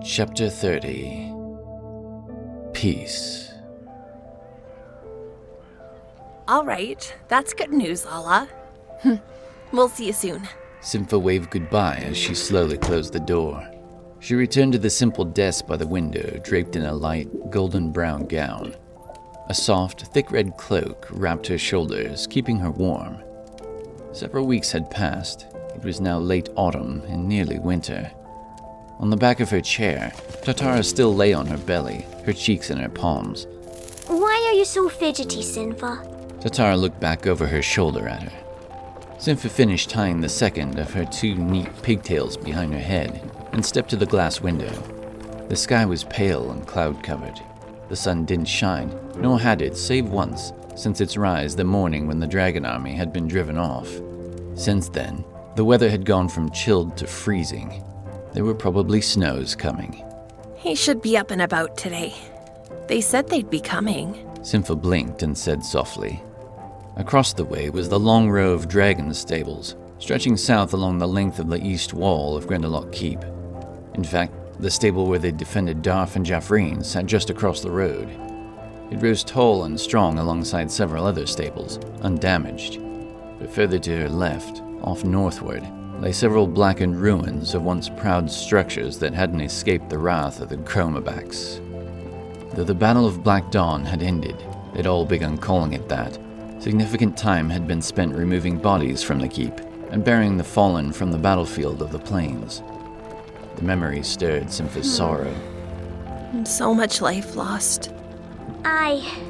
Chapter 30. Peace. All right, that's good news, Lala. We'll see you soon. Sympha waved goodbye as she slowly closed the door. She returned to the simple desk by the window, draped in a light, golden-brown gown. A soft, thick red cloak wrapped her shoulders, keeping her warm. Several weeks had passed. It was now late autumn and nearly winter. On the back of her chair, Tatara still lay on her belly, her cheeks in her palms. Why are you so fidgety, Sympha? Tatara looked back over her shoulder at her. Sympha finished tying the second of her two neat pigtails behind her head and stepped to the glass window. The sky was pale and cloud-covered. The sun didn't shine, nor had it, save once, since its rise the morning when the dragon army had been driven off. Since then, the weather had gone from chilled to freezing. There were probably snows coming. He should be up and about today. They said they'd be coming. Sympha blinked and said softly. Across the way was the long row of dragon stables, stretching south along the length of the east wall of Grendelock Keep. In fact, the stable where they defended Darf and Jaffreen sat just across the road. It rose tall and strong alongside several other stables, undamaged. But further to her left, off northward, lay several blackened ruins of once proud structures that hadn't escaped the wrath of the Chromabacks. Though the Battle of Black Dawn had ended, they'd all begun calling it that. Significant time had been spent removing bodies from the keep and burying the fallen from the battlefield of the plains. The memory stirred Sympha's sorrow. So much life lost.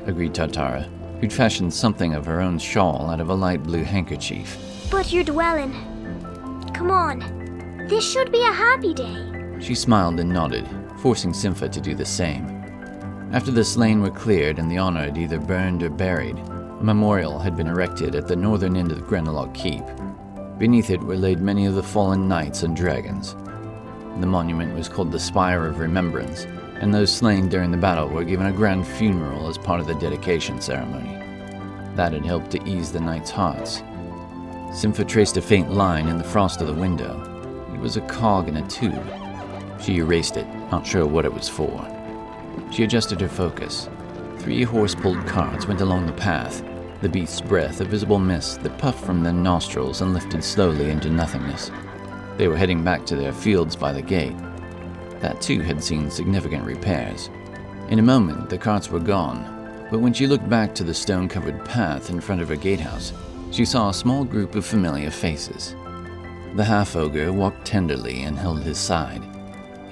Agreed Tatara, who'd fashioned something of her own shawl out of a light blue handkerchief. But you're dwelling. Come on. This should be a happy day. She smiled and nodded, forcing Sympha to do the same. After the slain were cleared and the honored either burned or buried, a memorial had been erected at the northern end of the Grendelock Keep. Beneath it were laid many of the fallen knights and dragons. The monument was called the Spire of Remembrance, and those slain during the battle were given a grand funeral as part of the dedication ceremony. That had helped to ease the knights' hearts. Sympha traced a faint line in the frost of the window. It was a cog in a tube. She erased it, not sure what it was for. She adjusted her focus. 3 horse-pulled carts went along the path, the beast's breath a visible mist that puffed from their nostrils and lifted slowly into nothingness. They were heading back to their fields by the gate. That too had seen significant repairs. In a moment, the carts were gone, but when she looked back to the stone-covered path in front of her gatehouse, she saw a small group of familiar faces. The half-ogre walked tenderly and held his side.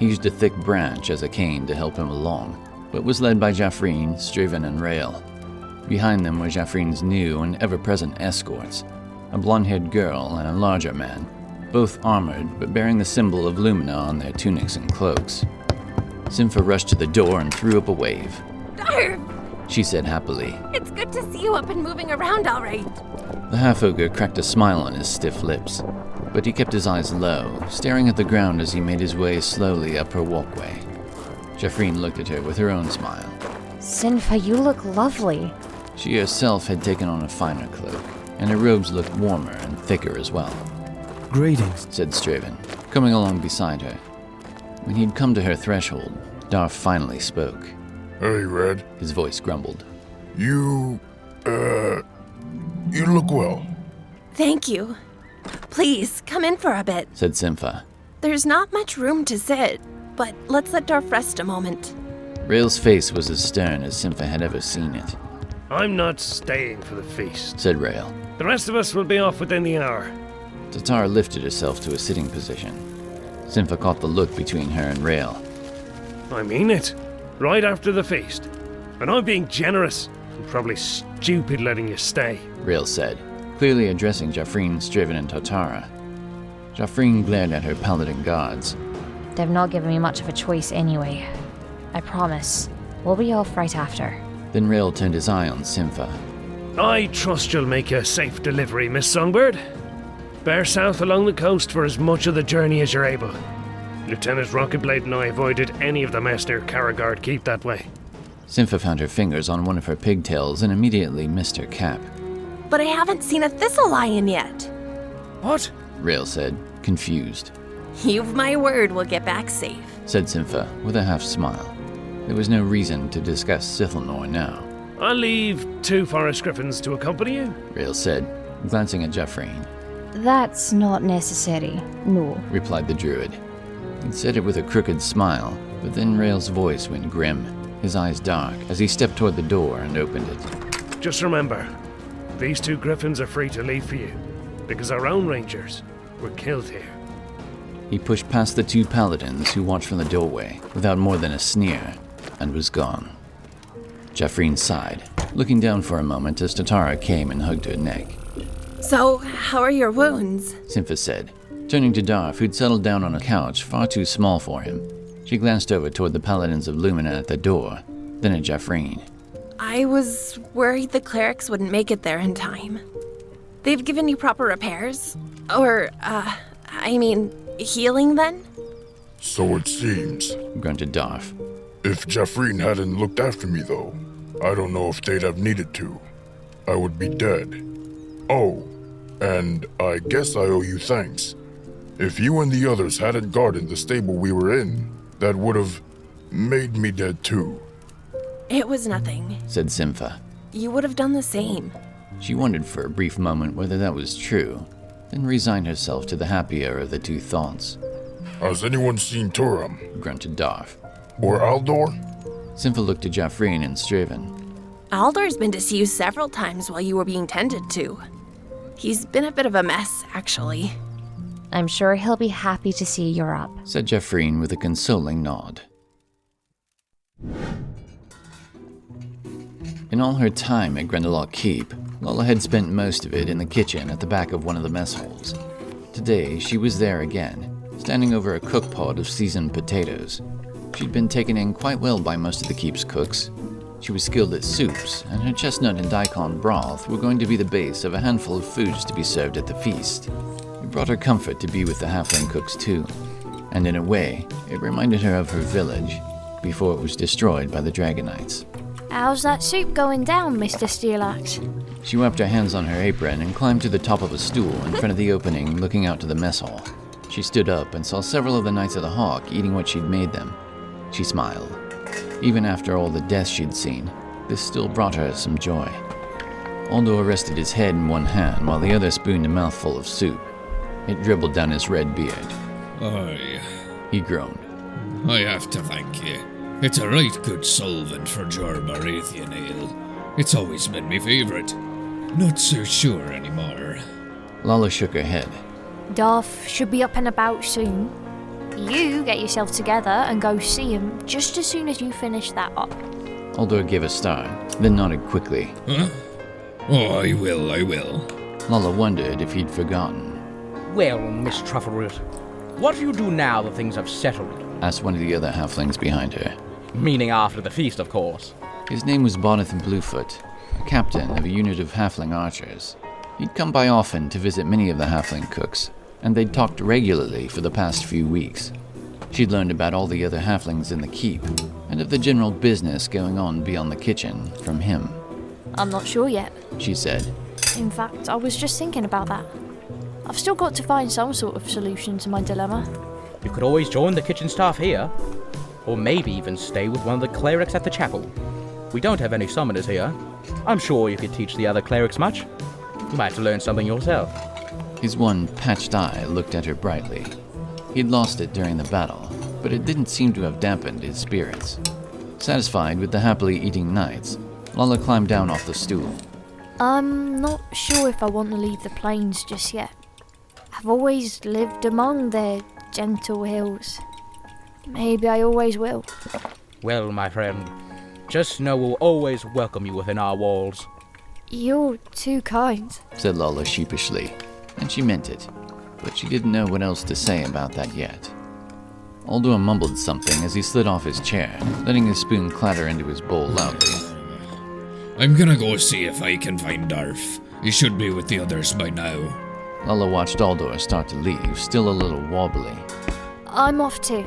He used a thick branch as a cane to help him along, but was led by Jaffreen, Striven, and Rael. Behind them were Jaffreen's new and ever-present escorts, a blonde-haired girl and a larger man, both armored but bearing the symbol of Lumina on their tunics and cloaks. Sympha rushed to the door and threw up a wave. Darf! She said happily. It's good to see you up and moving around all right. The half-ogre cracked a smile on his stiff lips, but he kept his eyes low, staring at the ground as he made his way slowly up her walkway. Jaffreen looked at her with her own smile. Sympha, you look lovely. She herself had taken on a finer cloak, and her robes looked warmer and thicker as well. Greetings, said Straven, coming along beside her. When he'd come to her threshold, Darf finally spoke. Hey, Red. His voice grumbled. You look well. Thank you. Please, come in for a bit. Said Sympha. There's not much room to sit, but let's let Darf rest a moment. Rael's face was as stern as Sympha had ever seen it. I'm not staying for the feast, said Rael. The rest of us will be off within the hour. Tatara lifted herself to a sitting position. Sympha caught the look between her and Rael. I mean it. Right after the feast. And I'm being generous. I'm probably stupid letting you stay, Rael said, clearly addressing Jaffreen, Striven, and Tatara. Jaffreen glared at her paladin guards. They've not given me much of a choice anyway. I promise. We'll be off right after. Then Rael turned his eye on Sympha. I trust you'll make a safe delivery, Miss Songbird. Bear south along the coast for as much of the journey as you're able. Lieutenant Rocketblade and I avoided any of the mess near Caragard Keep that way. Sympha found her fingers on one of her pigtails and immediately missed her cap. But I haven't seen a thistle lion yet. What? Rael said, confused. You've my word we'll get back safe, said Sympha with a half smile. There was no reason to discuss Sithelnor now. I'll leave 2 forest griffins to accompany you. Rail said, glancing at Jeffreen. That's not necessary, no. Replied the druid. He said it with a crooked smile, but then Rail's voice went grim, his eyes dark, as he stepped toward the door and opened it. Just remember, these 2 griffins are free to leave for you, because our own rangers were killed here. He pushed past the 2 paladins who watched from the doorway without more than a sneer, and was gone. Jeffreen sighed, looking down for a moment as Tatara came and hugged her neck. So, how are your wounds? Sympha said, turning to Darf, who'd settled down on a couch far too small for him. She glanced over toward the paladins of Lumina at the door, then at Jeffreen. I was worried the clerics wouldn't make it there in time. They've given you proper repairs? Or, healing then? So it seems. Grunted Darf. If Jeffreen hadn't looked after me, though, I don't know if they'd have needed to. I would be dead. Oh, and I guess I owe you thanks. If you and the others hadn't guarded the stable we were in, that would have made me dead too. It was nothing. Said Sympha. You would have done the same. She wondered for a brief moment whether that was true, then resigned herself to the happier of the 2 thoughts. Has anyone seen Turam? Grunted Darf. Or Aldor? Sympha looked at Jeffreen and Straven. Aldor's been to see you several times while you were being tended to. He's been a bit of a mess, actually. I'm sure he'll be happy to see you're up. Said Jeffreen with a consoling nod. In all her time at Grendelock Keep, Lola had spent most of it in the kitchen at the back of one of the mess halls. Today, she was there again, standing over a cookpot of seasoned potatoes. She'd been taken in quite well by most of the Keep's cooks. She was skilled at soups, and her chestnut and daikon broth were going to be the base of a handful of foods to be served at the feast. It brought her comfort to be with the halfling cooks too, and in a way, it reminded her of her village, before it was destroyed by the Dragonites. How's that soup going down, Mr. Steelax? She wiped her hands on her apron and climbed to the top of a stool in front of the opening looking out to the mess hall. She stood up and saw several of the Knights of the Hawk eating what she'd made them. She smiled. Even after all the deaths she'd seen, this still brought her some joy. Aldo rested his head in one hand while the other spooned a mouthful of soup. It dribbled down his red beard. Aye. He groaned. I have to thank you. It's a right good solvent for your Baratheon ale. It's always been my favourite. Not so sure anymore. Lala shook her head. Darth should be up and about soon. You get yourself together and go see him just as soon as you finish that up. Aldo gave a start, then nodded quickly. Huh? Oh, I will. Lala wondered if he'd forgotten. Well, Miss Truffleroot, what do you do now that things have settled? Asked one of the other halflings behind her. Meaning after the feast, of course. His name was Bonathan Bluefoot, a captain of a unit of halfling archers. He'd come by often to visit many of the halfling cooks, and they'd talked regularly for the past few weeks. She'd learned about all the other halflings in the keep, and of the general business going on beyond the kitchen from him. I'm not sure yet. She said. In fact, I was just thinking about that. I've still got to find some sort of solution to my dilemma. You could always join the kitchen staff here, or maybe even stay with one of the clerics at the chapel. We don't have any summoners here. I'm sure you could teach the other clerics much. You might have to learn something yourself. His one patched eye looked at her brightly. He'd lost it during the battle, but it didn't seem to have dampened his spirits. Satisfied with the happily eating knights, Lala climbed down off the stool. I'm not sure if I want to leave the plains just yet. I've always lived among their gentle hills. Maybe I always will. Well, my friend, just know we'll always welcome you within our walls. You're too kind. Said Lala sheepishly, and she meant it, but she didn't know what else to say about that yet. Aldo mumbled something as he slid off his chair, letting his spoon clatter into his bowl loudly. I'm gonna go see if I can find Darth. He should be with the others by now. Lala watched Aldor start to leave, still a little wobbly. I'm off too.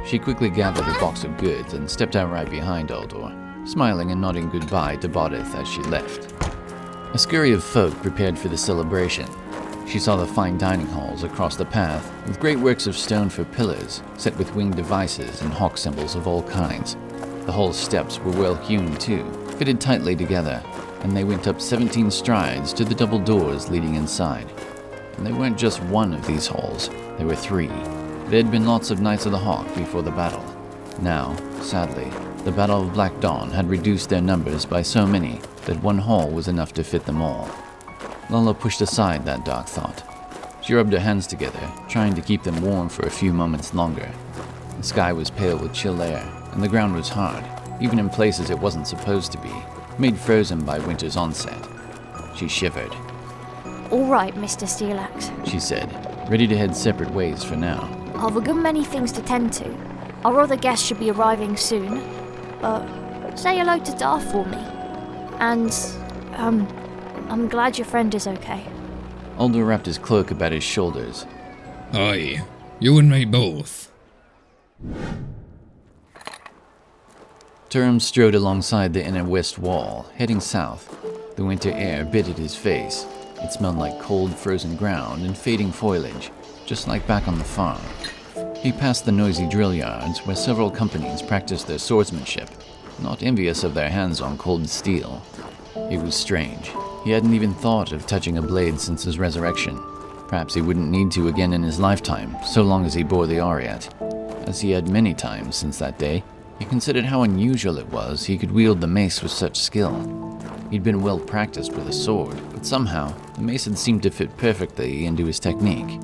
She quickly gathered her box of goods and stepped out right behind Aldor, smiling and nodding goodbye to Bodith as she left. A scurry of folk prepared for the celebration. She saw the fine dining halls across the path, with great works of stone for pillars, set with winged devices and hawk symbols of all kinds. The hall's steps were well hewn too, fitted tightly together, and they went up 17 strides to the double doors leading inside. And they weren't just one of these halls, there were 3. There had been lots of Knights of the Hawk before the battle. Now, sadly, the Battle of Black Dawn had reduced their numbers by so many that one hall was enough to fit them all. Lala pushed aside that dark thought. She rubbed her hands together, trying to keep them warm for a few moments longer. The sky was pale with chill air, and the ground was hard, even in places it wasn't supposed to be, made frozen by winter's onset. She shivered. All right, Mr. Steelax. She said, ready to head separate ways for now. I've a good many things to tend to. Our other guests should be arriving soon, but say hello to Darth for me. And, I'm glad your friend is okay. Aldo wrapped his cloak about his shoulders. Aye, you and me both. Turum strode alongside the inner west wall, heading south. The winter air bit at his face. It smelled like cold, frozen ground and fading foliage, just like back on the farm. He passed the noisy drill yards where several companies practiced their swordsmanship, not envious of their hands on cold steel. It was strange. He hadn't even thought of touching a blade since his resurrection. Perhaps he wouldn't need to again in his lifetime, so long as he bore the Ariat. As he had many times since that day, he considered how unusual it was he could wield the mace with such skill. He'd been well practiced with a sword, but somehow the mace had seemed to fit perfectly into his technique.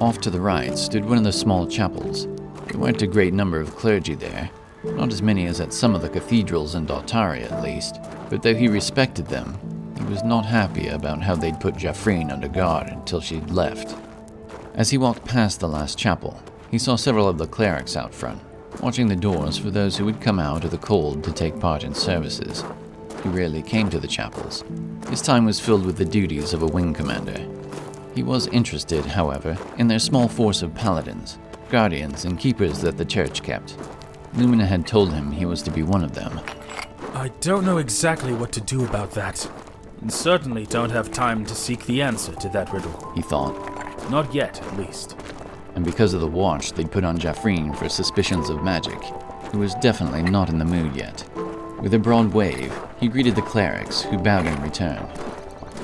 Off to the right stood one of the small chapels. There weren't a great number of clergy there, not as many as at some of the cathedrals in Daltari at least, but though he respected them, he was not happy about how they'd put Jaffrine under guard until she'd left. As he walked past the last chapel, he saw several of the clerics out front, watching the doors for those who would come out of the cold to take part in services. He rarely came to the chapels. His time was filled with the duties of a wing commander. He was interested, however, in their small force of paladins, guardians, and keepers that the church kept. Lumina had told him he was to be one of them. I don't know exactly what to do about that, and certainly don't have time to seek the answer to that riddle. He thought. Not yet, at least. And because of the watch they'd put on Jaffrine for suspicions of magic, he was definitely not in the mood yet. With a broad wave, he greeted the clerics, who bowed in return.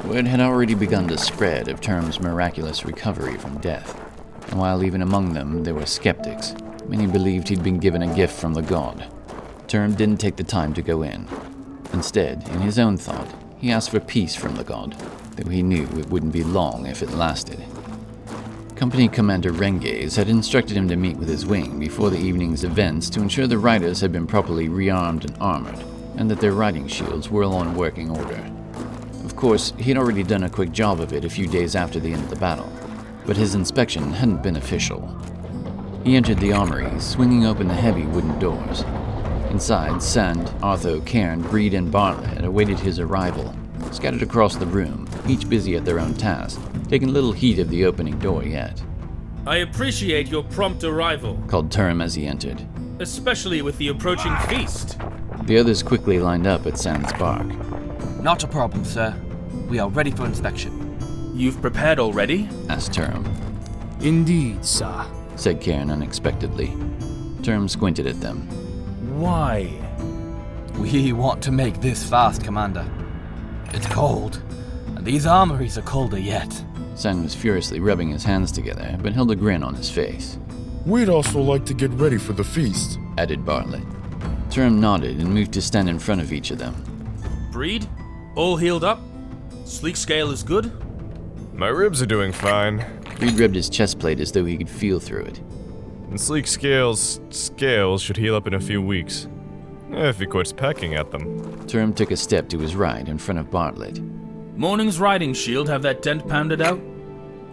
Word had already begun to spread of Term's miraculous recovery from death, and while even among them there were skeptics, many believed he'd been given a gift from the god. Term didn't take the time to go in. Instead, in his own thought, he asked for peace from the god, though he knew it wouldn't be long if it lasted. Company Commander Renges had instructed him to meet with his wing before the evening's events to ensure the riders had been properly rearmed and armored, and that their riding shields were all in working order. Of course, he'd already done a quick job of it a few days after the end of the battle, but his inspection hadn't been official. He entered the armory, swinging open the heavy wooden doors. Inside, Sand, Artho, Cairn, Breed, and Bartlett awaited his arrival, scattered across the room, each busy at their own task, taking little heed of the opening door yet. I appreciate your prompt arrival, Called Term as he entered. especially with the approaching feast. The others quickly lined up at Sand's bark. Not a problem, sir. We are ready for inspection. You've prepared already? Asked Term. Indeed, sir, Said Cairn unexpectedly. Term squinted at them. Why? We want to make this fast, Commander. It's cold, and these armories are colder yet. Sand was furiously rubbing his hands together, but held a grin on his face. We'd also like to get ready for the feast. Added Bartlett. Term nodded and moved to stand in front of each of them. Breed? All healed up? Sleek scale is good? My ribs are doing fine. Breed rubbed his chest plate as though he could feel through it. And Sleek scales should heal up in a few weeks. If he quits pecking at them. Term took a step to his right in front of Bartlett. Morning's riding shield have that dent pounded out?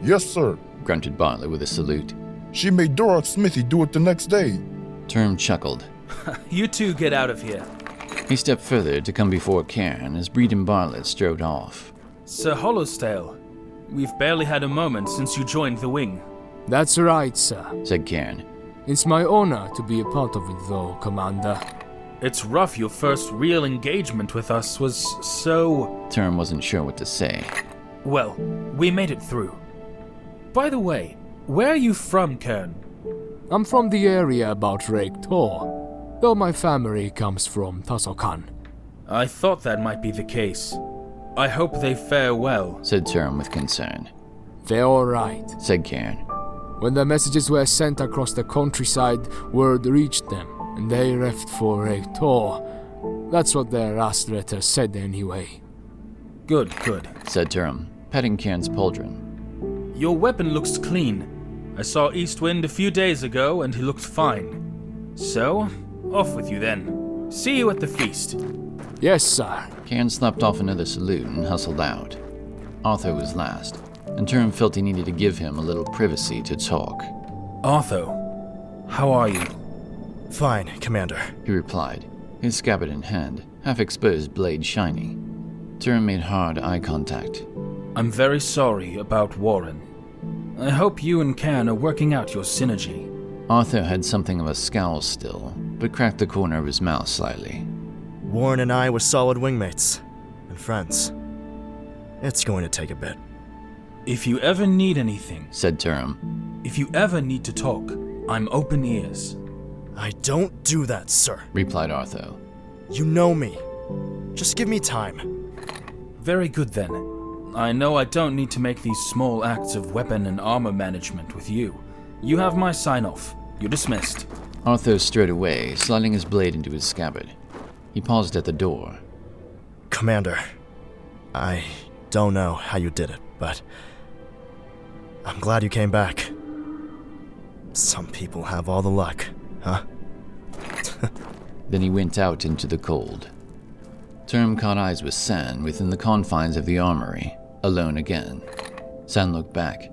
Yes, sir. Grunted Bartlett with a salute. She made Dorot's smithy do it the next day. Term chuckled. You two get out of here. He stepped further to come before Cairn as Breed and Bartlett strode off. Sir Hollowstale, we've barely had a moment since you joined the wing. That's right, sir. Said Cairn. It's my honor to be a part of it, though, Commander. It's rough your first real engagement with us was so... Term wasn't sure what to say. Well, we made it through. By the way, where are you from, Kern? I'm from the area about Rake Tor, though my family comes from Tasokan. I thought that might be the case. I hope they fare well, said Turum with concern. They're alright, said Cairn. When the messages were sent across the countryside, word reached them, and they left for Rake Tor. That's what their last letter said anyway. Good, said Turum, petting Cairn's pauldron. Your weapon looks clean. I saw Eastwind a few days ago, and he looked fine. So, off with you then. See you at the feast. Yes, sir. Cairn slapped off another salute and hustled out. Arthur was last, and Turum felt he needed to give him a little privacy to talk. Arthur, how are you? Fine, Commander, he replied, his scabbard in hand, half-exposed blade shiny. Turum made hard eye contact. I'm very sorry about Warren. I hope you and Cairn are working out your synergy. Arthur had something of a scowl still, but cracked the corner of his mouth slightly. Warren and I were solid wingmates, and friends. It's going to take a bit. If you ever need anything, said Turum. If you ever need to talk, I'm open ears. I don't do that, sir, replied Arthur. You know me. Just give me time. Very good then. I know I don't need to make these small acts of weapon and armor management with you. You have my sign-off. You're dismissed. Arthur strode away, sliding his blade into his scabbard. He paused at the door. Commander, I don't know how you did it, but I'm glad you came back. Some people have all the luck, huh? Then he went out into the cold. Turum caught eyes with San within the confines of the armory, alone again. San looked back.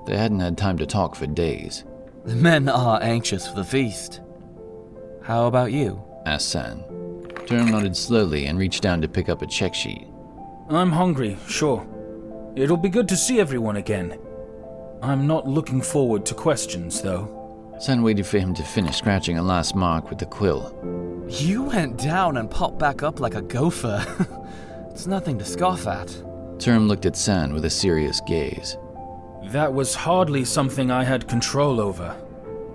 They hadn't had time to talk for days. The men are anxious for the feast. How about you? Asked San. Turum nodded slowly and reached down to pick up a check sheet. I'm hungry, sure. It'll be good to see everyone again. I'm not looking forward to questions, though. San waited for him to finish scratching a last mark with the quill. You went down and popped back up like a gopher. It's nothing to scoff at. Turum looked at San with a serious gaze. That was hardly something I had control over.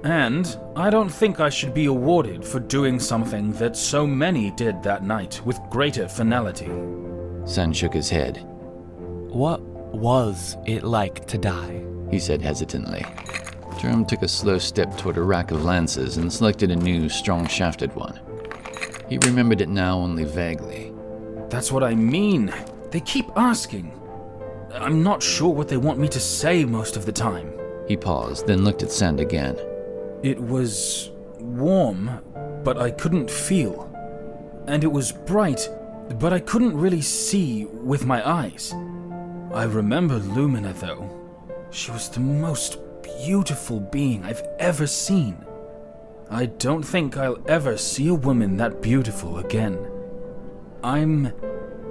And I don't think I should be awarded for doing something that so many did that night with greater finality. San shook his head. What was it like to die? He said hesitantly. Turum took a slow step toward a rack of lances and selected a new, strong-shafted one. He remembered it now only vaguely. That's what I mean. They keep asking. I'm not sure what they want me to say most of the time. He paused, then looked at Sand again. It was warm, but I couldn't feel. And it was bright, but I couldn't really see with my eyes. I remember Lumina, though. She was the most beautiful being I've ever seen. I don't think I'll ever see a woman that beautiful again. I'm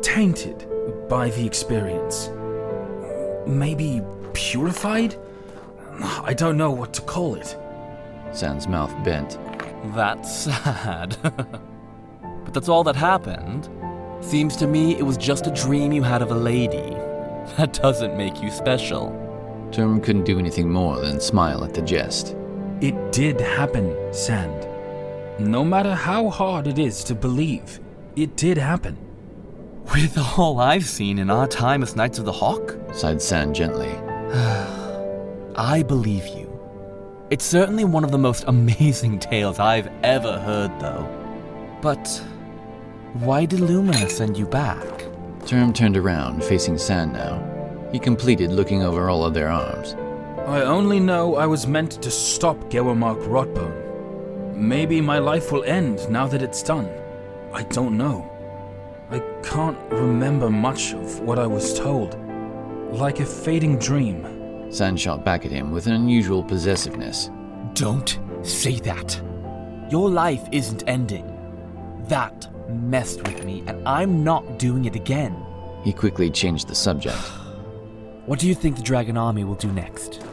tainted by the experience. Maybe purified? I don't know what to call it. Sand's mouth bent. That's sad. But that's all that happened. Seems to me it was just a dream you had of a lady. That doesn't make you special. Turum couldn't do anything more than smile at the jest. It did happen, Sand. No matter how hard it is to believe, it did happen. With all I've seen in our time as Knights of the Hawk? Sighed Sand gently. I believe you. It's certainly one of the most amazing tales I've ever heard, though. But why did Lumina send you back? Turum turned around, facing Sand now. He completed looking over all of their arms. I only know I was meant to stop Gewermark Rotbone. Maybe my life will end now that it's done. I don't know. I can't remember much of what I was told. Like a fading dream. Sand shot back at him with an unusual possessiveness. Don't say that. Your life isn't ending. That messed with me, and I'm not doing it again. He quickly changed the subject. What do you think the Dragon Army will do next?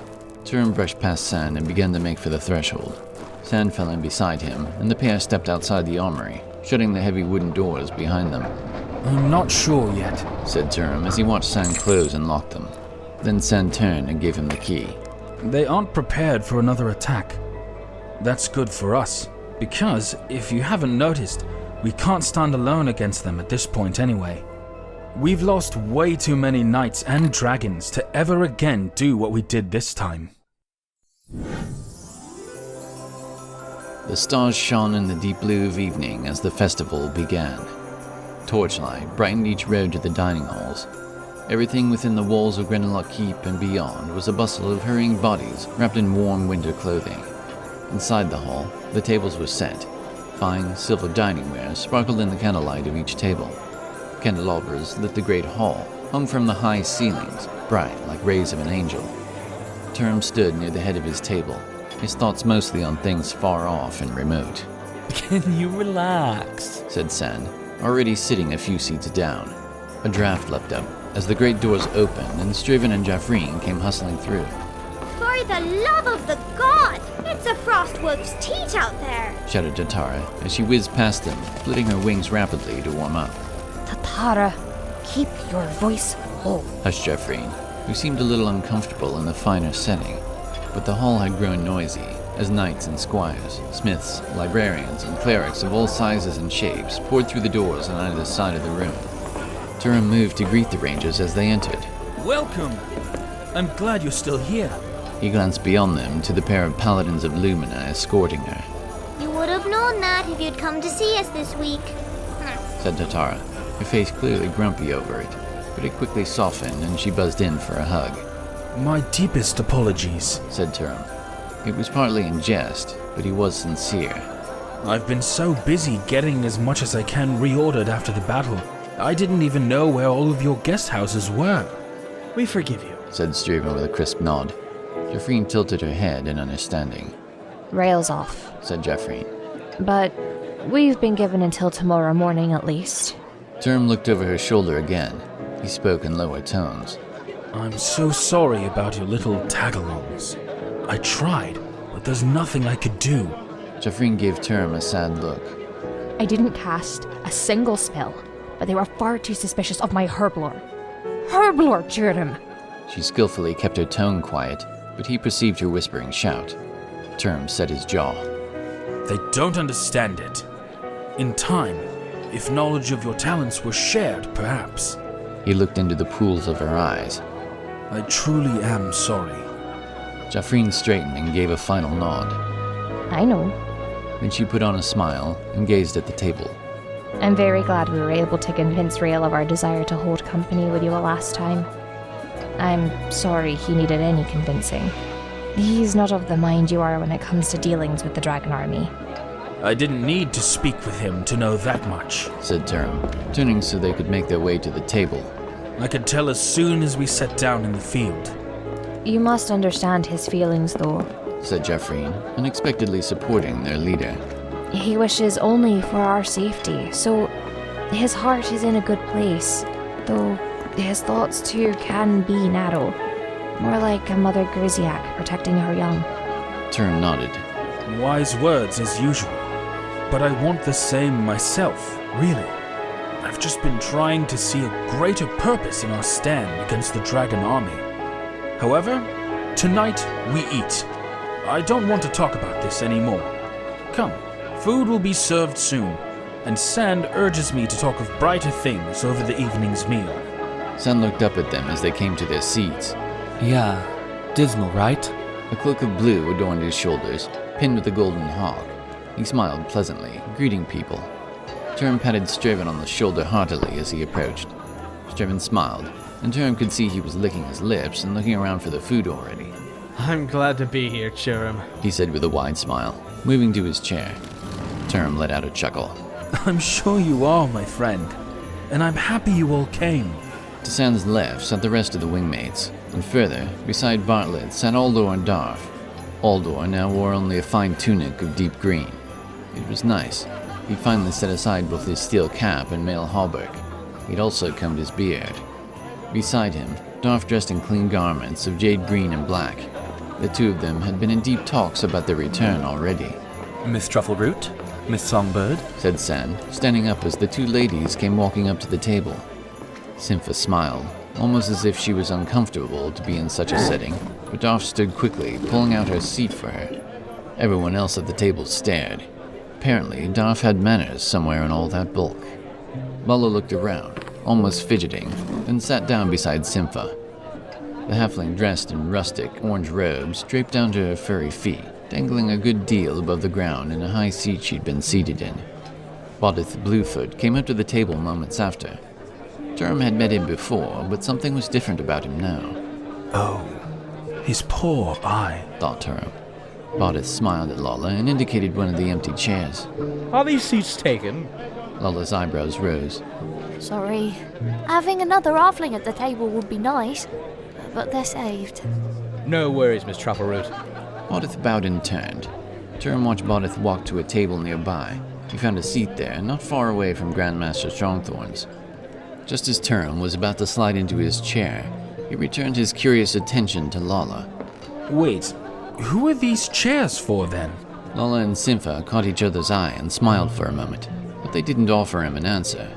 Turum brushed past Sand and began to make for the threshold. Sand fell in beside him, and the pair stepped outside the armory, shutting the heavy wooden doors behind them. I'm not sure yet, said Turum as he watched Sand close and lock them. Then Sand turned and gave him the key. They aren't prepared for another attack. That's good for us, because, if you haven't noticed, we can't stand alone against them at this point anyway. We've lost way too many knights and dragons to ever again do what we did this time. The stars shone in the deep blue of evening as the festival began. Torchlight brightened each road to the dining halls. Everything within the walls of Grendelock Keep and beyond was a bustle of hurrying bodies wrapped in warm winter clothing. Inside the hall, the tables were set. Fine silver diningware sparkled in the candlelight of each table. Candelabras lit the great hall, hung from the high ceilings, bright like rays of an angel. Term stood near the head of his table, his thoughts mostly on things far off and remote. Can you relax? Said Sand, already sitting a few seats down. A draft leapt up as the great doors opened and Striven and Jaffreen came hustling through. For the love of the god! It's a frostwolf's teat out there! Shouted Tatara as she whizzed past them, flitting her wings rapidly to warm up. Tatara, keep your voice low. Hushed Jaffreen, who seemed a little uncomfortable in the finer setting, but the hall had grown noisy as knights and squires, smiths, librarians, and clerics of all sizes and shapes poured through the doors on either side of the room. Turum moved to greet the rangers as they entered. Welcome! I'm glad you're still here. He glanced beyond them to the pair of paladins of Lumina escorting her. You would have known that if you'd come to see us this week. Said Tatara, her face clearly grumpy over it, but it quickly softened and she buzzed in for a hug. My deepest apologies, said Turum. It was partly in jest, but he was sincere. I've been so busy getting as much as I can reordered after the battle. I didn't even know where all of your guest houses were. We forgive you, said Striven with a crisp nod. Jaffreen tilted her head in understanding. Rails off, said Jaffreen. But we've been given until tomorrow morning at least. Turum looked over her shoulder again. He spoke in lower tones. I'm so sorry about your little tagalongs. I tried, but there's nothing I could do. Jaffreen gave Turum a sad look. I didn't cast a single spell, but they were far too suspicious of my herblore. Herblore, Turum! She skillfully kept her tone quiet, but he perceived her whispering shout. Turum set his jaw. They don't understand it. In time, if knowledge of your talents were shared, perhaps. He looked into the pools of her eyes. I truly am sorry. Jaffreen straightened and gave a final nod. I know. Then she put on a smile and gazed at the table. I'm very glad we were able to convince Rael of our desire to hold company with you last time. I'm sorry he needed any convincing. He's not of the mind you are when it comes to dealings with the Dragon Army. I didn't need to speak with him to know that much, said Turum, turning so they could make their way to the table. I could tell as soon as we sat down in the field. You must understand his feelings, though, said Jaffreen, unexpectedly supporting their leader. He wishes only for our safety, so his heart is in a good place, though his thoughts too can be narrow, more like a mother Griziak protecting her young. Turum nodded. Wise words as usual, but I want the same myself, really. I've just been trying to see a greater purpose in our stand against the Dragon Army. However, tonight we eat. I don't want to talk about this anymore. Come, food will be served soon, and Sand urges me to talk of brighter things over the evening's meal. Sand looked up at them as they came to their seats. Yeah, dismal, right? A cloak of blue adorned his shoulders, pinned with a golden hawk. He smiled pleasantly, greeting people. Turum patted Striven on the shoulder heartily as he approached. Striven smiled, and Turum could see he was licking his lips and looking around for the food already. I'm glad to be here, Turum, he said with a wide smile, moving to his chair. Turum let out a chuckle. I'm sure you are, my friend, and I'm happy you all came. To Sand's left sat the rest of the wingmates, and further, beside Bartlett, sat Aldor and Darf. Aldor now wore only a fine tunic of deep green. It was nice. He'd finally set aside both his steel cap and mail hauberk. He'd also combed his beard. Beside him, Darf dressed in clean garments of jade green and black. The two of them had been in deep talks about their return already. Miss Truffleroot? Miss Songbird? Said Sand, standing up as the two ladies came walking up to the table. Sympha smiled, almost as if she was uncomfortable to be in such a setting. but Darf stood quickly, pulling out her seat for her. Everyone else at the table stared. Apparently, Darf had manners somewhere in all that bulk. Lala looked around, almost fidgeting, then sat down beside Simpha. The halfling dressed in rustic, orange robes draped down to her furry feet, dangling a good deal above the ground in a high seat she'd been seated in. Bodith Bluefoot came up to the table moments after. Term had met him before, but something was different about him now. Oh, his poor eye, thought Term. Bodith smiled at Lala and indicated one of the empty chairs. Are these seats taken? Lala's eyebrows rose. Sorry. Having another halfling at the table would be nice, but they're saved. No worries, Miss Truffleroot. Bodith bowed and turned. Term watched Bodith walk to a table nearby. He found a seat there, not far away from Grandmaster Strongthorn's. Just as Term was about to slide into his chair, he returned his curious attention to Lala. Wait, who are these chairs for then? Lala and Simpha caught each other's eye and smiled for a moment, but they didn't offer him an answer.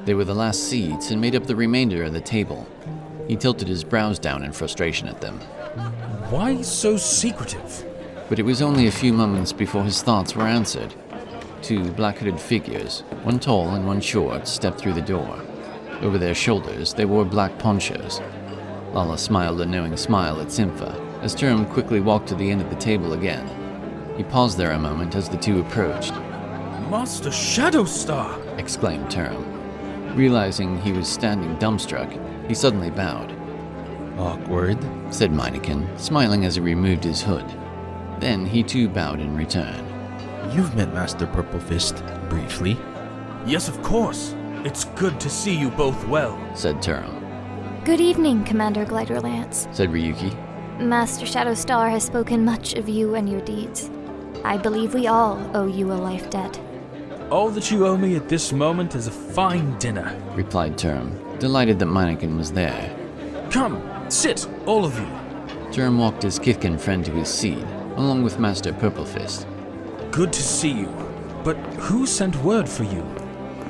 They were the last seats and made up the remainder of the table. He tilted his brows down in frustration at them. Why so secretive? But it was only a few moments before his thoughts were answered. Two black-hooded figures, one tall and one short, stepped through the door. Over their shoulders, they wore black ponchos. Lala smiled a knowing smile at Simpha, as Term quickly walked to the end of the table again. He paused there a moment as the two approached. Master Shadowstar! Exclaimed Term. Realizing he was standing dumbstruck, he suddenly bowed. Awkward, said Meineken, smiling as he removed his hood. Then he too bowed in return. You've met Master Purplefist briefly. Yes, of course. It's good to see you both well, said Term. Good evening, Commander Gliderlance, said Ryuki. Master Shadowstar has spoken much of you and your deeds. I believe we all owe you a life debt. All that you owe me at this moment is a fine dinner, replied Term, delighted that Meineken was there. Come, sit, all of you. Term walked his Kithkin friend to his seat, along with Master Purplefist. Good to see you, but who sent word for you?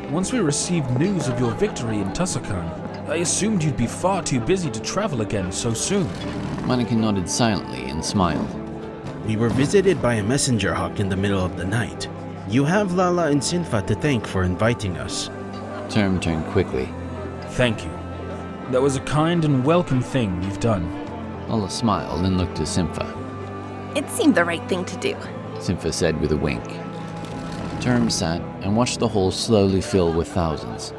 Once we received news of your victory in Tussakan, I assumed you'd be far too busy to travel again so soon. Meineken nodded silently and smiled. We were visited by a messenger hawk in the middle of the night. You have Lala and Sinfa to thank for inviting us. Term turned quickly. Thank you. That was a kind and welcome thing you've done. Lala smiled and looked to Simpha. It seemed the right thing to do, Simpha said with a wink. Term sat and watched the hall slowly fill with thousands,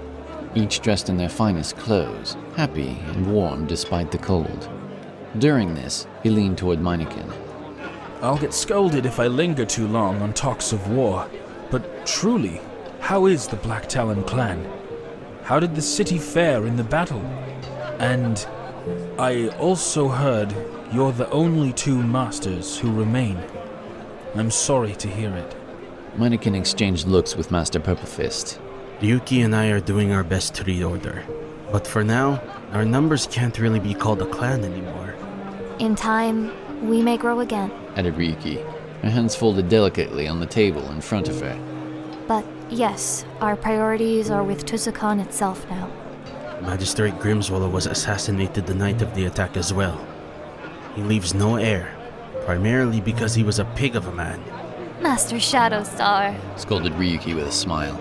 each dressed in their finest clothes, happy and warm despite the cold. During this, he leaned toward Meineken. I'll get scolded if I linger too long on talks of war, but truly, how is the Black Talon clan? How did the city fare in the battle? And I also heard you're the only two masters who remain. I'm sorry to hear it. Meineken exchanged looks with Master Purplefist. Ryuki and I are doing our best to reorder. But for now, our numbers can't really be called a clan anymore. In time, we may grow again, added Ryuki, her hands folded delicately on the table in front of her. But yes, our priorities are with Tussakan itself now. Magistrate Grimswallow was assassinated the night of the attack as well. He leaves no heir, primarily because he was a pig of a man. Master Shadowstar, scolded Ryuki with a smile.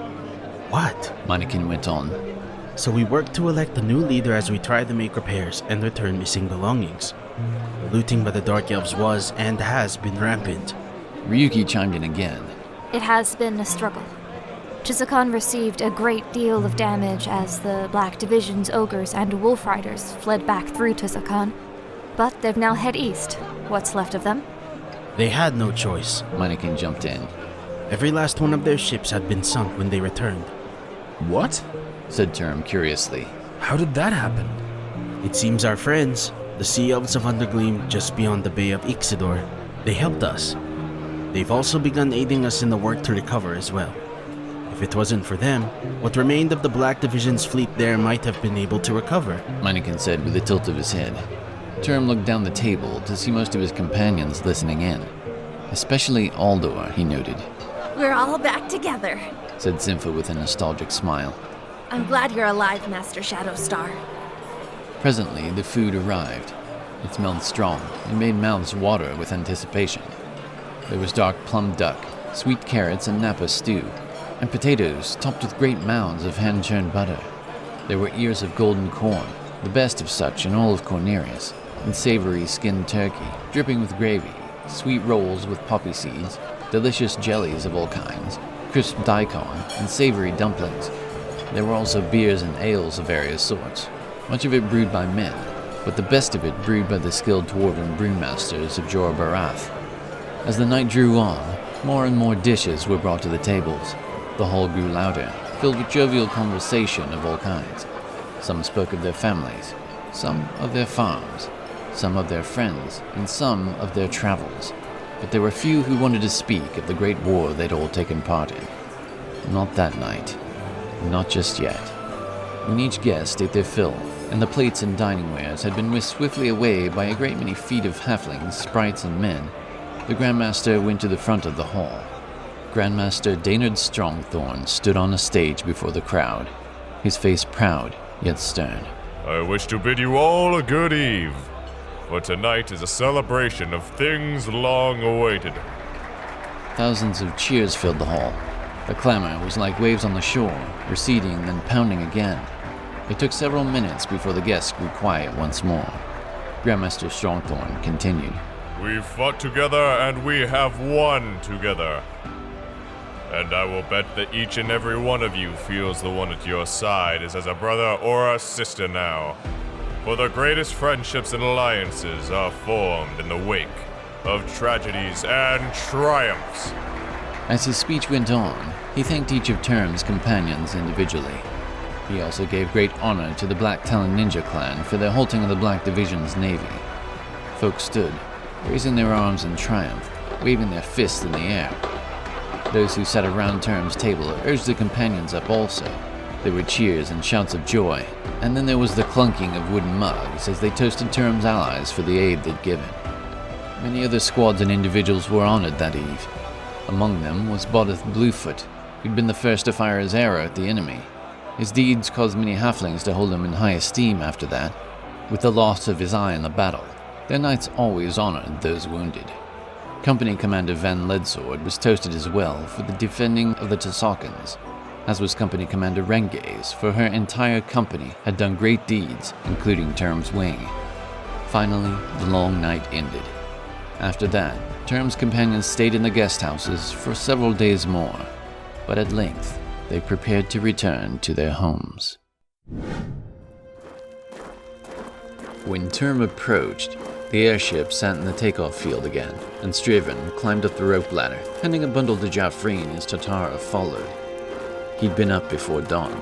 What? Meineken went on. So we work to elect a new leader as we try to make repairs and return missing belongings. Looting by the Dark Elves was and has been rampant. Ryuki chimed in again. It has been a struggle. Tussakan received a great deal of damage as the Black Division's ogres and wolf riders fled back through Tussakan. But they've now head east. What's left of them? They had no choice. Meineken jumped in. Every last one of their ships had been sunk when they returned. What? Said Term curiously. How did that happen? It seems our friends, the Sea Elves of Undergleam just beyond the Bay of Ixidor, they helped us. They've also begun aiding us in the work to recover as well. If it wasn't for them, what remained of the Black Division's fleet there might have been able to recover. Meineken said with a tilt of his head. Term looked down the table to see most of his companions listening in. Especially Aldor, he noted. We're all back together, said Simpha with a nostalgic smile. I'm glad you're alive, Master Shadowstar. Presently, the food arrived. It smelled strong and made mouths water with anticipation. There was dark plum duck, sweet carrots and napa stew, and potatoes topped with great mounds of hand-churned butter. There were ears of golden corn, the best of such in all of Cornelius, and savory skinned turkey, dripping with gravy, sweet rolls with poppy seeds, delicious jellies of all kinds, crisp daikon, and savory dumplings. There were also beers and ales of various sorts, much of it brewed by men, but the best of it brewed by the skilled dwarven brewmasters of Jor-Barath. As the night drew on, more and more dishes were brought to the tables. The hall grew louder, filled with jovial conversation of all kinds. Some spoke of their families, some of their farms, some of their friends, and some of their travels. But there were few who wanted to speak of the great war they'd all taken part in. Not that night. Not just yet. When each guest ate their fill, and the plates and dining wares had been whisked swiftly away by a great many feet of halflings, sprites, and men, the Grandmaster went to the front of the hall. Grandmaster Daynard Strongthorn stood on a stage before the crowd, his face proud yet stern. I wish to bid you all a good eve, for tonight is a celebration of things long awaited. Thousands of cheers filled the hall. The clamor was like waves on the shore, receding then pounding again. It took several minutes before the guests grew quiet once more. Grandmaster Strongthorn continued. We've fought together and we have won together. And I will bet that each and every one of you feels the one at your side is as a brother or a sister now. For the greatest friendships and alliances are formed in the wake of tragedies and triumphs. As his speech went on, he thanked each of Term's companions individually. He also gave great honor to the Black Talon Ninja clan for their halting of the Black Division's navy. Folks stood, raising their arms in triumph, waving their fists in the air. Those who sat around Term's table urged their companions up also. There were cheers and shouts of joy, and then there was the clunking of wooden mugs as they toasted Term's allies for the aid they'd given. Many other squads and individuals were honored that eve. Among them was Bodith Bluefoot, who'd been the first to fire his arrow at the enemy. His deeds caused many halflings to hold him in high esteem after that. With the loss of his eye in the battle, their knights always honored those wounded. Company Commander Van Leadsword was toasted as well for the defending of the Tusokans, as was Company Commander Rengaze, for her entire company had done great deeds, including Term's wing. Finally, the long night ended. After that, Term's companions stayed in the guest houses for several days more, but at length they prepared to return to their homes. When Term approached, the airship sat in the takeoff field again, and Striven climbed up the rope ladder, handing a bundle to Jaffreen as Tatara followed. He'd been up before dawn,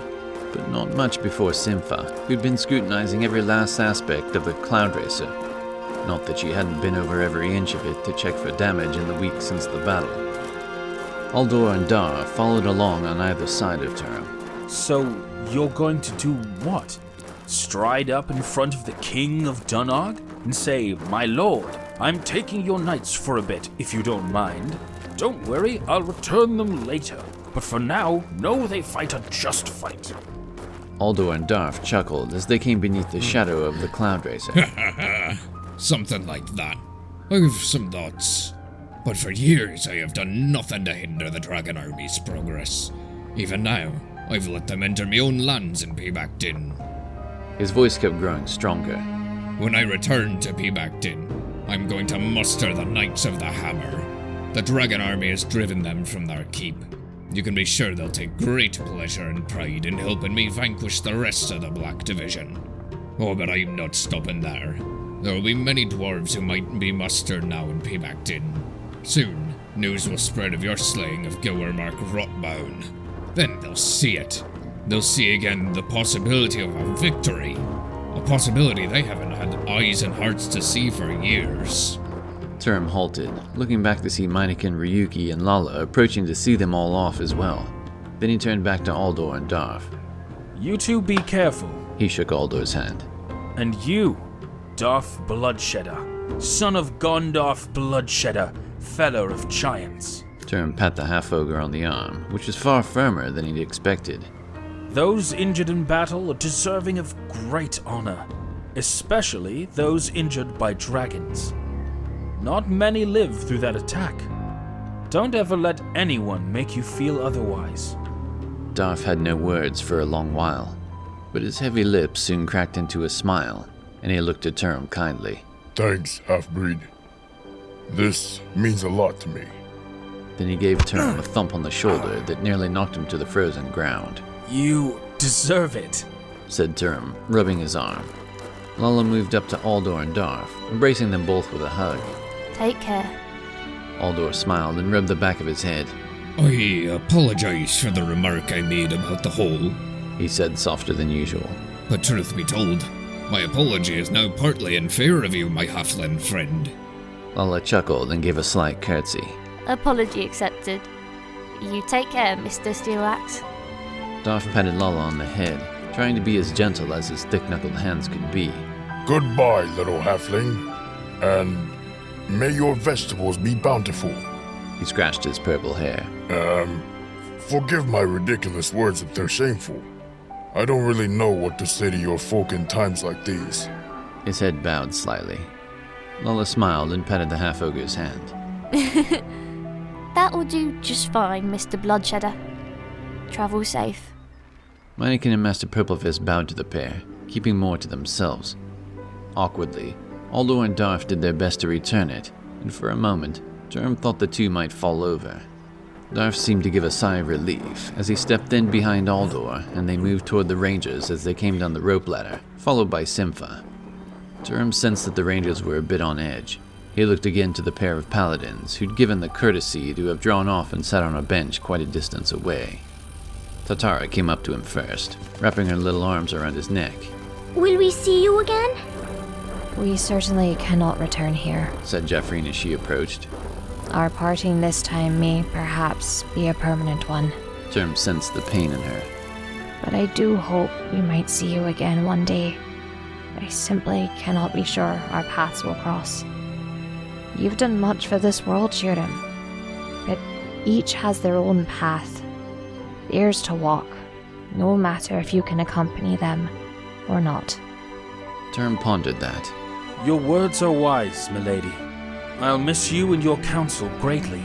but not much before Sympha, who'd been scrutinizing every last aspect of the Cloud Racer. Not that she hadn't been over every inch of it to check for damage in the week since the battle. Aldor and Dar followed along on either side of Term. So, you're going to do what? Stride up in front of the King of Dunog and say, "My lord, I'm taking your knights for a bit, if you don't mind. Don't worry, I'll return them later. But for now, know they fight a just fight." Aldor and Darf chuckled as they came beneath the shadow of the Cloud Racer. Something like that. I've some thoughts. But for years I have done nothing to hinder the Dragon Army's progress. Even now, I've let them enter my own lands in Payback Din. His voice kept growing stronger. When I return to Payback Din, I'm going to muster the Knights of the Hammer. The Dragon Army has driven them from their keep. You can be sure they'll take great pleasure and pride in helping me vanquish the rest of the Black Division. Oh, but I'm not stopping there. There will be many dwarves who might be mustered now in Payback Din. Soon, news will spread of your slaying of Gowermark Rotbound. Then they'll see it. They'll see again the possibility of a victory. A possibility they haven't had eyes and hearts to see for years. Term halted, looking back to see Meineken, Ryuki, and Lala approaching to see them all off as well. Then he turned back to Aldor and Darf. You two be careful. He shook Aldor's hand. And you, Darf Bloodshedder, son of Gondorf Bloodshedder, fellow of giants. Term pat the half-ogre on the arm, which was far firmer than he'd expected. Those injured in battle are deserving of great honor. especially those injured by dragons. Not many live through that attack. Don't ever let anyone make you feel otherwise. Darf had no words for a long while, but his heavy lips soon cracked into a smile, and he looked at Turum kindly. Thanks, half-breed. This means a lot to me. Then he gave Turum a thump on the shoulder that nearly knocked him to the frozen ground. You deserve it, said Turum, rubbing his arm. Lala moved up to Aldor and Darf, embracing them both with a hug. Take care. Aldor smiled and rubbed the back of his head. I apologize for the remark I made about the hole, he said softer than usual. But truth be told, my apology is now partly in favor of you, my halfling friend. Lala chuckled and gave a slight curtsy. Apology accepted. You take care, Mr. Steelaxe. Darf patted Lala on the head, trying to be as gentle as his thick-knuckled hands could be. Goodbye, little halfling, and may your vegetables be bountiful. He scratched his purple hair. Forgive my ridiculous words if they're shameful. I don't really know what to say to your folk in times like these. His head bowed slightly. Lala smiled and patted the half-ogre's hand. That'll do just fine, Mr. Bloodshedder. Travel safe. Meineken and Master Purplefist bowed to the pair, keeping more to themselves. Awkwardly, Aldor and Darf did their best to return it, and for a moment, Turum thought the two might fall over. Darf seemed to give a sigh of relief as he stepped in behind Aldor, and they moved toward the Rangers as they came down the rope ladder, followed by Simpha. Turum sensed that the Rangers were a bit on edge. He looked again to the pair of paladins, who'd given the courtesy to have drawn off and sat on a bench quite a distance away. Tatara came up to him first, wrapping her little arms around his neck. Will we see you again? We certainly cannot return here, said Jaffreen as she approached. Our parting this time may perhaps be a permanent one. Turum sensed the pain in her. But I do hope we might see you again one day. I simply cannot be sure our paths will cross. You've done much for this world, Shurim, but each has their own path, theirs to walk, no matter if you can accompany them or not. Turum pondered that. Your words are wise, milady. I'll miss you and your counsel greatly.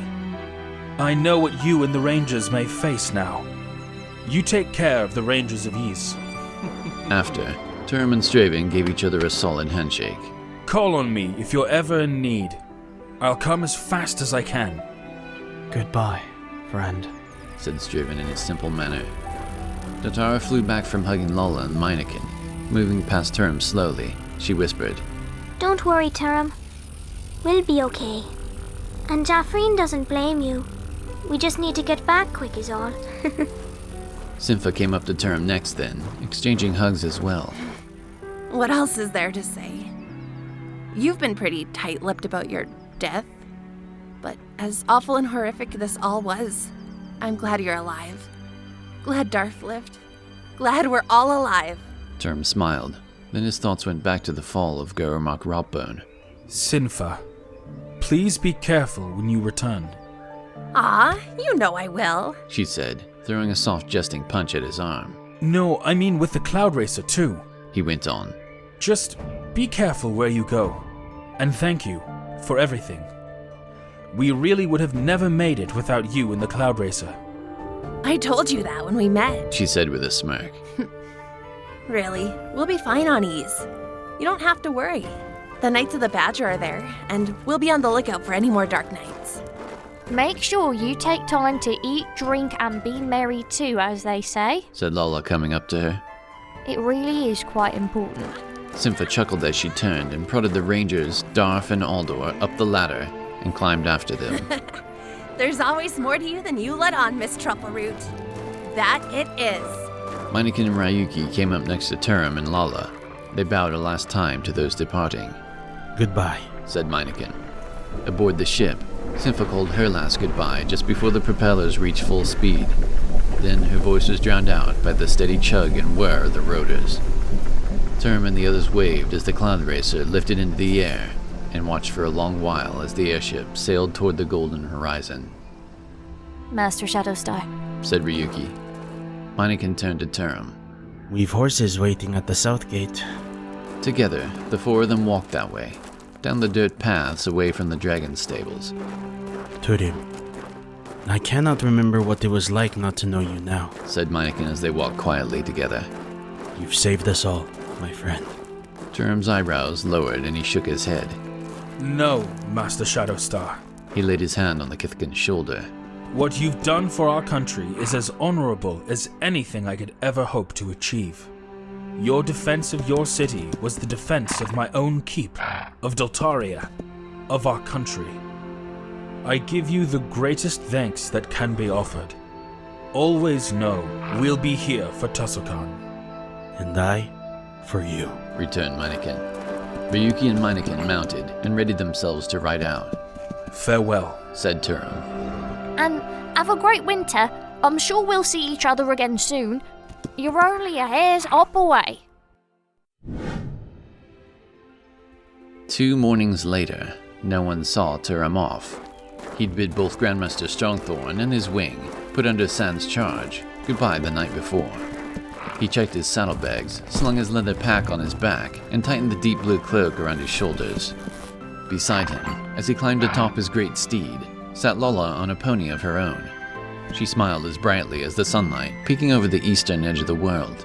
I know what you and the Rangers may face now. You take care of the Rangers of Ys. After, Turum and Straven gave each other a solid handshake. Call on me if you're ever in need. I'll come as fast as I can. Goodbye, friend, said Straven in his simple manner. Tatara flew back from hugging Lala and Meineken. Moving past Turum slowly, she whispered, Don't worry, Turum. We'll be okay. And Jaffreen doesn't blame you. We just need to get back quick is all. Simpha came up to Turum next then, exchanging hugs as well. What else is there to say? You've been pretty tight-lipped about your death. But as awful and horrific this all was, I'm glad you're alive. Glad Darf lived. Glad we're all alive. Turum smiled. Then his thoughts went back to the fall of Garamak Ropbone. Sinfa, please be careful when you return. Ah, you know I will, she said, throwing a soft jesting punch at his arm. No, I mean with the Cloud Racer too, he went on. Just be careful where you go, and thank you for everything. We really would have never made it without you and the Cloud Racer. I told you that when we met, she said with a smirk. Really, we'll be fine on Ys. You don't have to worry. The Knights of the Badger are there, and we'll be on the lookout for any more dark nights. Make sure you take time to eat, drink, and be merry too, as they say, said Lala coming up to her. It really is quite important. Simpha chuckled as she turned and prodded the Rangers, Darf and Aldor, up the ladder and climbed after them. There's always more to you than you let on, Miss Truffleroot. That it is. Meineken and Ryuki came up next to Turum and Lala. They bowed a last time to those departing. Goodbye, said Meineken. Aboard the ship, Simpha called her last goodbye just before the propellers reached full speed. Then her voice was drowned out by the steady chug and whir of the rotors. Turum and the others waved as the Cloud Racer lifted into the air and watched for a long while as the airship sailed toward the golden horizon. Master Shadowstar, said Ryuki. Meineken turned to Turum. We've horses waiting at the south gate. Together, the four of them walked that way, down the dirt paths away from the dragon stables. Turim, I cannot remember what it was like not to know you now, said Meineken as they walked quietly together. You've saved us all, my friend. Turim's eyebrows lowered and he shook his head. No, Master Shadowstar. He laid his hand on the Kithkin's shoulder. What you've done for our country is as honorable as anything I could ever hope to achieve. Your defense of your city was the defense of my own keep, of Deltaria, of our country. I give you the greatest thanks that can be offered. Always know we'll be here for Tussokan. And I, for you, returned Meineken. Ryuki and Meineken mounted and readied themselves to ride out. Farewell, said Turim. And have a great winter. I'm sure we'll see each other again soon. You're only a hair's hop away. 2 mornings later, no one saw Turim off. He'd bid both Grandmaster Strongthorn and his wing, put under Sand's charge, goodbye the night before. He checked his saddlebags, slung his leather pack on his back, and tightened the deep blue cloak around his shoulders. Beside him, as he climbed atop his great steed, sat Lola on a pony of her own. She smiled as brightly as the sunlight peeking over the eastern edge of the world.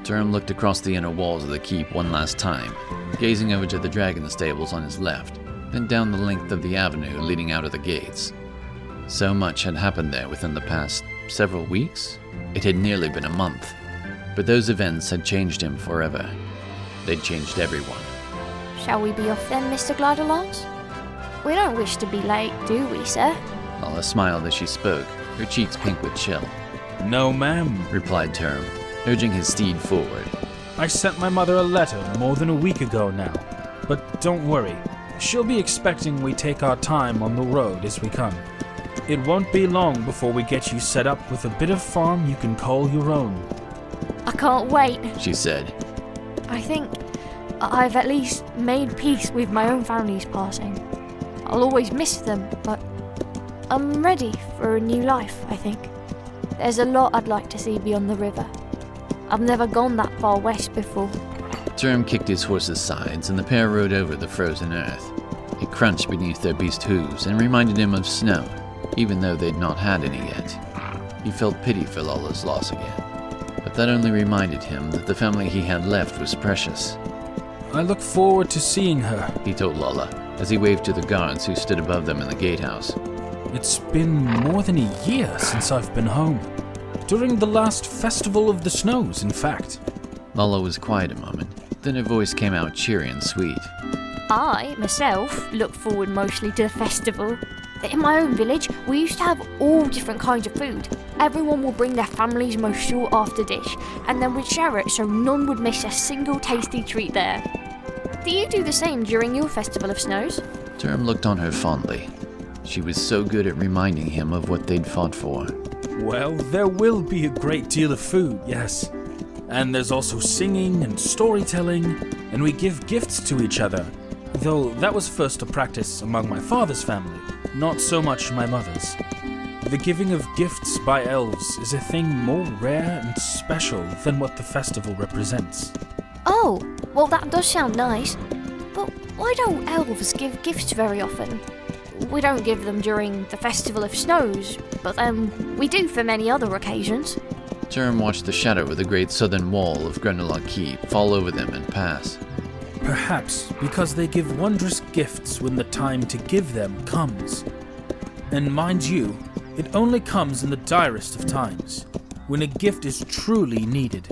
Turim looked across the inner walls of the keep one last time, gazing over to the dragon stables on his left, then down the length of the avenue leading out of the gates. So much had happened there within the past several weeks. It had nearly been a month, but those events had changed him forever. They'd changed everyone. Shall we be off then, Mr. Glidalons? We don't wish to be late, do we, sir? Lola smiled as she spoke, her cheeks pink with chill. No, ma'am, replied Turim, urging his steed forward. I sent my mother a letter more than a week ago now, but don't worry. She'll be expecting we take our time on the road as we come. It won't be long before we get you set up with a bit of farm you can call your own. I can't wait, she said. I think I've at least made peace with my own family's passing. I'll always miss them, but I'm ready for a new life, I think. There's a lot I'd like to see beyond the river. I've never gone that far west before. Turim kicked his horse's sides, and the pair rode over the frozen earth. It crunched beneath their beast hooves and reminded him of snow, even though they'd not had any yet. He felt pity for Lola's loss again, but that only reminded him that the family he had left was precious. I look forward to seeing her, he told Lola, as he waved to the guards who stood above them in the gatehouse. It's been more than a year since I've been home. During the last Festival of the Snows, in fact. Lola was quiet a moment, then her voice came out cheery and sweet. I, myself, look forward mostly to the festival. In my own village, we used to have all different kinds of food. Everyone will bring their family's most sought-after dish, and then we'd share it so none would miss a single tasty treat there. Do you do the same during your Festival of Snows? Turim looked on her fondly. She was so good at reminding him of what they'd fought for. Well, there will be a great deal of food, yes. And there's also singing and storytelling, and we give gifts to each other. Though that was first a practice among my father's family, not so much my mother's. The giving of gifts by elves is a thing more rare and special than what the festival represents. Oh, well that does sound nice. But why don't elves give gifts very often? We don't give them during the Festival of Snows, but we do for many other occasions. Turim watched the shadow of the great southern wall of Grendelog Keep fall over them and pass. Perhaps because they give wondrous gifts when the time to give them comes. And mind you, it only comes in the direst of times, when a gift is truly needed.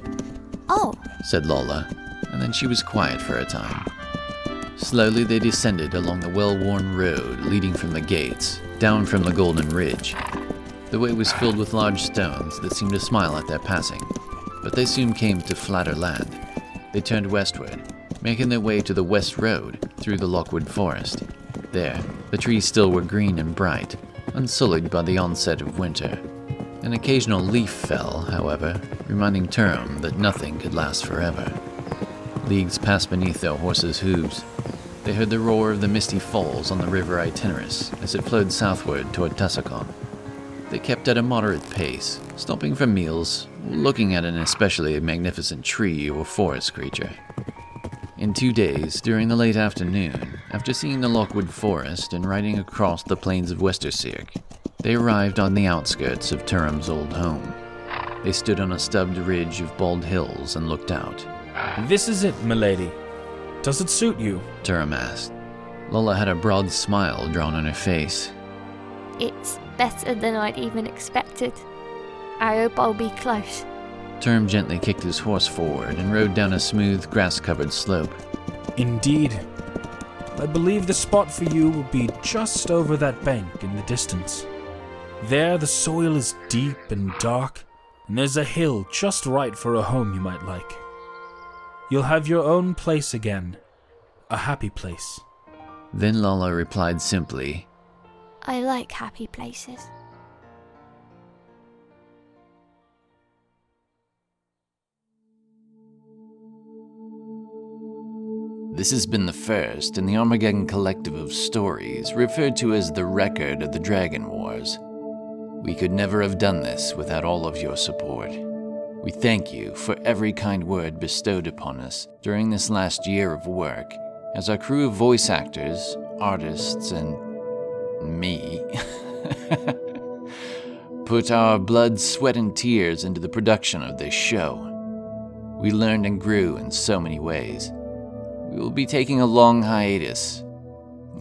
Oh, said Lola, and then she was quiet for a time. Slowly they descended along the well-worn road leading from the gates, down from the Golden Ridge. The way was filled with large stones that seemed to smile at their passing, but they soon came to flatter land. They turned westward, making their way to the West Road through the Lockwood Forest. There, the trees still were green and bright, unsullied by the onset of winter. An occasional leaf fell, however, reminding Turim that nothing could last forever. Leagues passed beneath their horses' hooves. They heard the roar of the misty falls on the river Itinerus as it flowed southward toward Tussokan. They kept at a moderate pace, stopping for meals, looking at an especially magnificent tree or forest creature. In 2 days, during the late afternoon, after seeing the Lockwood Forest and riding across the plains of Westercirk, they arrived on the outskirts of Turam's old home. They stood on a stubbed ridge of bald hills and looked out. This is it, milady. Does it suit you? Turam asked. Lola had a broad smile drawn on her face. It's better than I'd even expected. I hope I'll be close. Turam gently kicked his horse forward and rode down a smooth, grass-covered slope. Indeed. I believe the spot for you will be just over that bank in the distance. There the soil is deep and dark, and there's a hill just right for a home you might like. You'll have your own place again. A happy place. Then Lola replied simply, I like happy places. This has been the first in the Armageddon collective of stories referred to as the Record of the Dragon Wars. We could never have done this without all of your support. We thank you for every kind word bestowed upon us during this last year of work, as our crew of voice actors, artists, and me put our blood, sweat, and tears into the production of this show. We learned and grew in so many ways. We will be taking a long hiatus.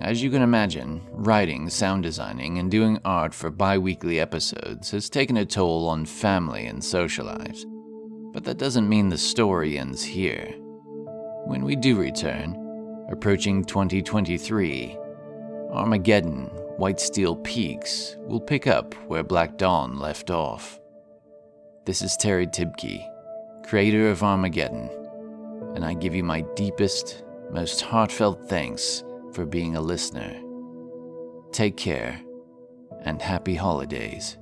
As you can imagine, writing, sound designing, and doing art for bi-weekly episodes has taken a toll on family and social lives. But that doesn't mean the story ends here. When we do return, approaching 2023, Armageddon, White Steel Peaks will pick up where Black Dawn left off. This is Terry Tibke, creator of Armageddon, and I give you my deepest, most heartfelt thanks for being a listener. Take care, and happy holidays.